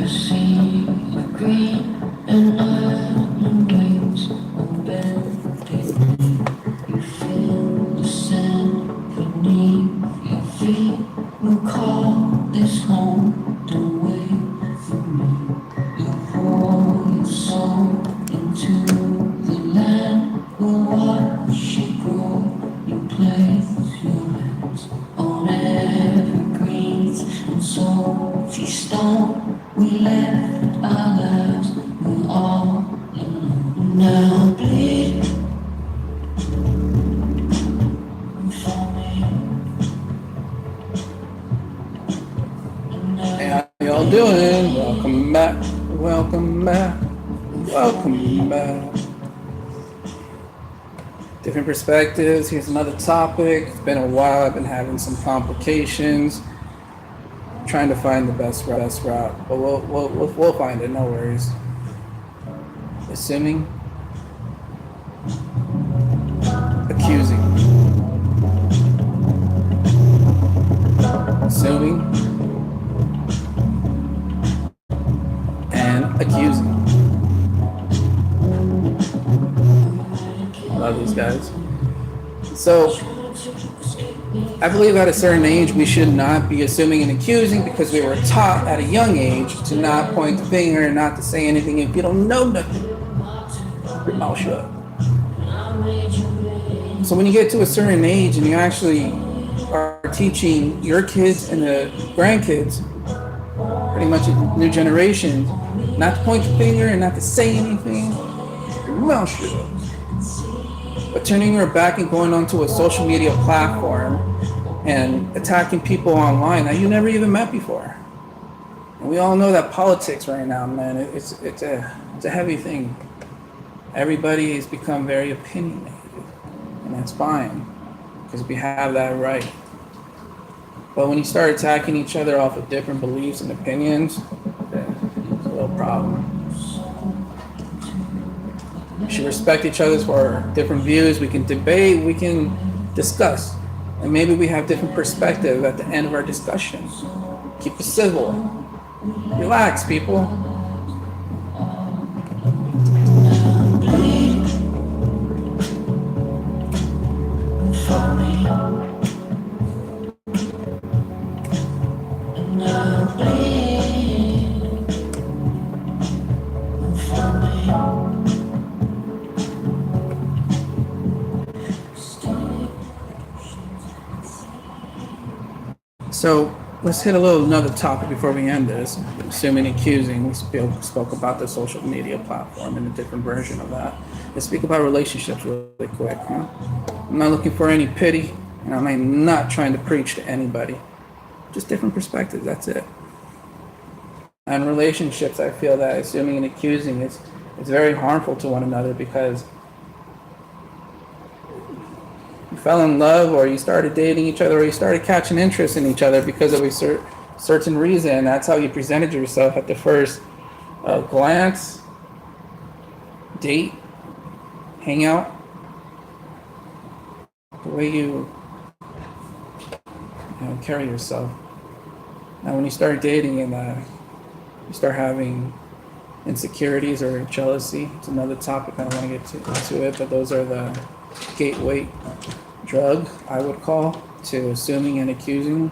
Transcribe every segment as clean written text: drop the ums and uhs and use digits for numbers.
see the green and iron wings of bending knee. You feel the sand beneath your feet. We'll call this home. Don't wait for me. You pour your soul into the land. We'll watch it grow. You place your hands on evergreens and salty stone. We left our lives, we're all alone. Now bleed for me. Hey, how y'all doing? Welcome back, welcome back, welcome back. Different perspectives. Here's another topic. It's been a while. I've been having some complications. Trying to find the best route, but we'll find it. No worries. Assuming, accusing, assuming, and accusing. I love these guys. So, I believe at a certain age we should not be assuming and accusing because we were taught at a young age to not point the finger and not to say anything. If you don't know nothing, your mouth shut. So when you get to a certain age and you actually are teaching your kids and the grandkids, pretty much a new generation, not to point the finger and not to say anything, your mouth shut. But turning your back and going onto a social media platform and attacking people online that you never even met before. And we all know that politics right now, man, it's a heavy thing. Everybody has become very opinionated, and that's fine, because we have that right. But when you start attacking each other off of different beliefs and opinions, then it's a little problem. We should respect each other for different views. We can debate, we can discuss, and maybe we have different perspective at the end of our discussion. Keep it civil. Relax, people. So let's hit another topic before we end this. Assuming accusing, we spoke about the social media platform and a different version of that. Let's speak about relationships really quick. Huh? I'm not looking for any pity, and I'm not trying to preach to anybody. Just different perspectives, that's it. And relationships, I feel that assuming and accusing is very harmful to one another because you fell in love or you started dating each other or you started catching interest in each other because of a certain reason. That's how you presented yourself at the first glance, date, hangout, the way you carry yourself. Now when you start dating and you start having insecurities or jealousy, it's another topic. I don't want to get into it, but those are the gateway drug, I would call, to assuming and accusing.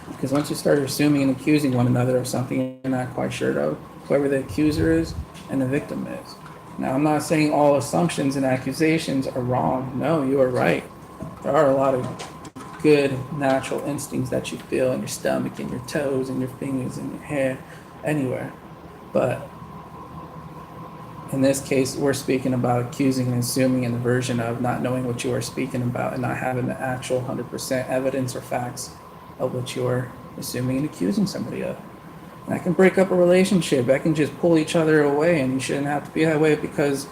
Because once you start assuming and accusing one another of something you're not quite sure of, whoever the accuser is and the victim is. Now, I'm not saying all assumptions and accusations are wrong. No, you are right. There are a lot of good natural instincts that you feel in your stomach, in your toes, in your fingers, in your hair, anywhere. But in this case, we're speaking about accusing and assuming in the version of not knowing what you are speaking about and not having the actual 100% evidence or facts of what you're assuming and accusing somebody of. And that can break up a relationship. That can just pull each other away, and you shouldn't have to be that way because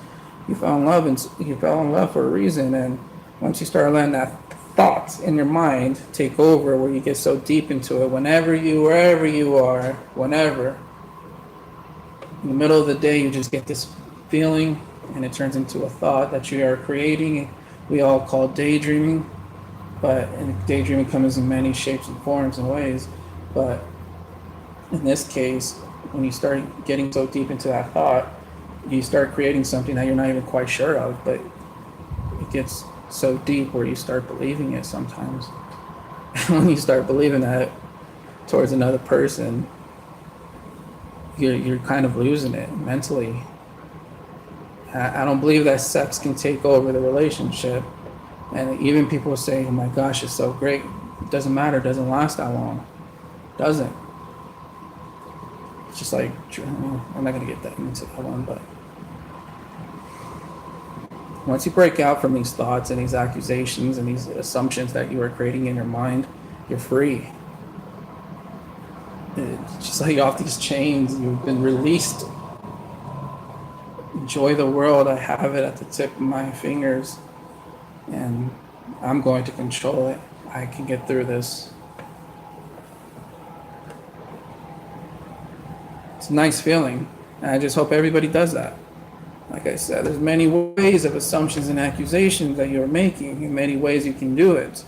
you fell in love, and you fell in love for a reason. And once you start letting that thoughts in your mind take over, where you get so deep into it, wherever you are, whenever, in the middle of the day, you just get this feeling and it turns into a thought that you are creating. We all call daydreaming, but daydreaming comes in many shapes and forms and ways. But in this case, when you start getting so deep into that thought, you start creating something that you're not even quite sure of, but it gets so deep where you start believing it sometimes. When you start believing that towards another person, you're kind of losing it mentally. I don't believe that sex can take over the relationship. And even people say, oh my gosh, it's so great. It doesn't matter, it doesn't last that long. It doesn't. It's just like, I'm not going to get that into that one, but once you break out from these thoughts and these accusations and these assumptions that you are creating in your mind, you're free. It's just like off these chains, you've been released. Enjoy the world. I have it at the tip of my fingers, and I'm going to control it. I can get through this. It's a nice feeling, and I just hope everybody does that. Like I said, there's many ways of assumptions and accusations that you're making, and many ways you can do it.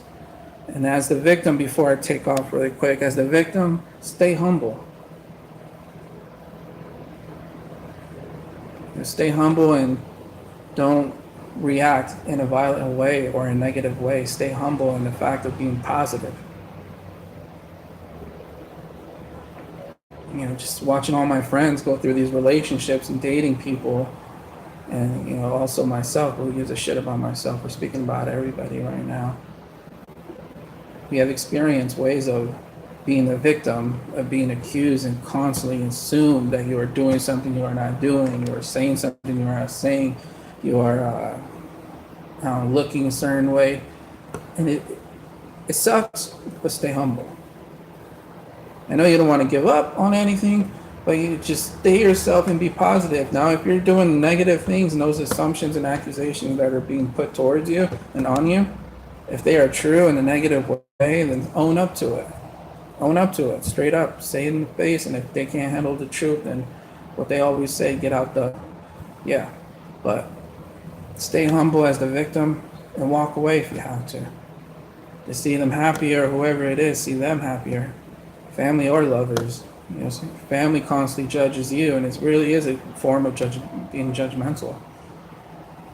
And as the victim, before I take off really quick, as the victim, stay humble. Stay humble and don't react in a violent way or a negative way. Stay humble in the fact of being positive. Just watching all my friends go through these relationships and dating people, and also myself, who gives a shit about myself? We're speaking about everybody right now. We have experienced ways of being the victim, of being accused and constantly assumed that you are doing something you are not doing, you are saying something you are not saying, you are looking a certain way. And it sucks, but stay humble. I know you don't want to give up on anything, but you just stay yourself and be positive. Now, if you're doing negative things and those assumptions and accusations that are being put towards you and on you, if they are true in a negative way, then own up to it. Own up to it, straight up, say it in the face. And if they can't handle the truth, then what they always say, get out the, but stay humble as the victim and walk away if you have to see them happier, whoever it is, see them happier, family or lovers. Family constantly judges you, and it really is a form of being judgmental.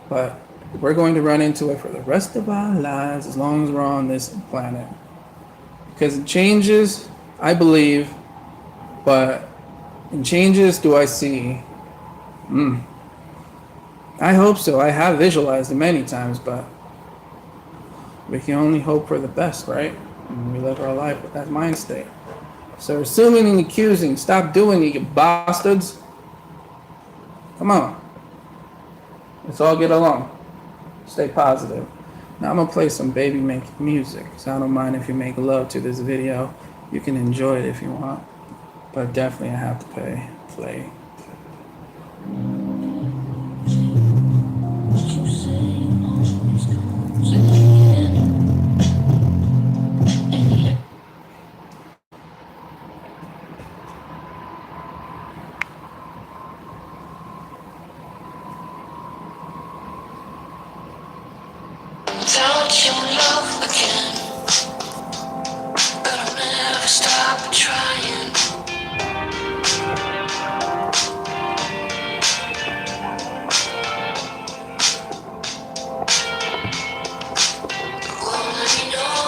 But we're going to run into it for the rest of our lives as long as we're on this planet. Because it changes, I believe, but in changes do I see? I hope so. I have visualized it many times, but we can only hope for the best, right? And we live our life with that mind state. So assuming and accusing, stop doing it, you bastards. Come on. Let's all get along. Stay positive. Now I'm going to play some baby make music, so I don't mind if you make love to this video. You can enjoy it if you want, but definitely I have to play. What you say always comes in the end. Without your love again, but I'll never stop trying. Well, let me know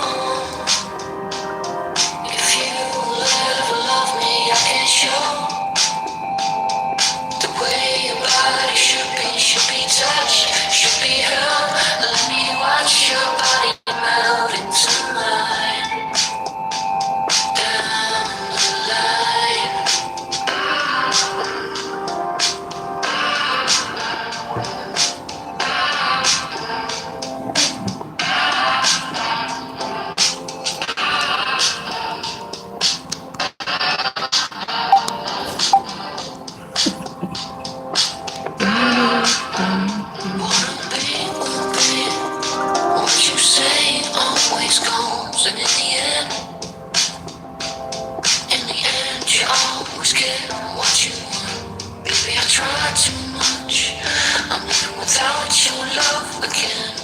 if you will ever love me. I can show the way your body should be touched, should be held. Let me watch your body melt into mine, down the line. What you say always comes, and in the end, you always get what you want. Baby, I try too much. I'm living without your love again.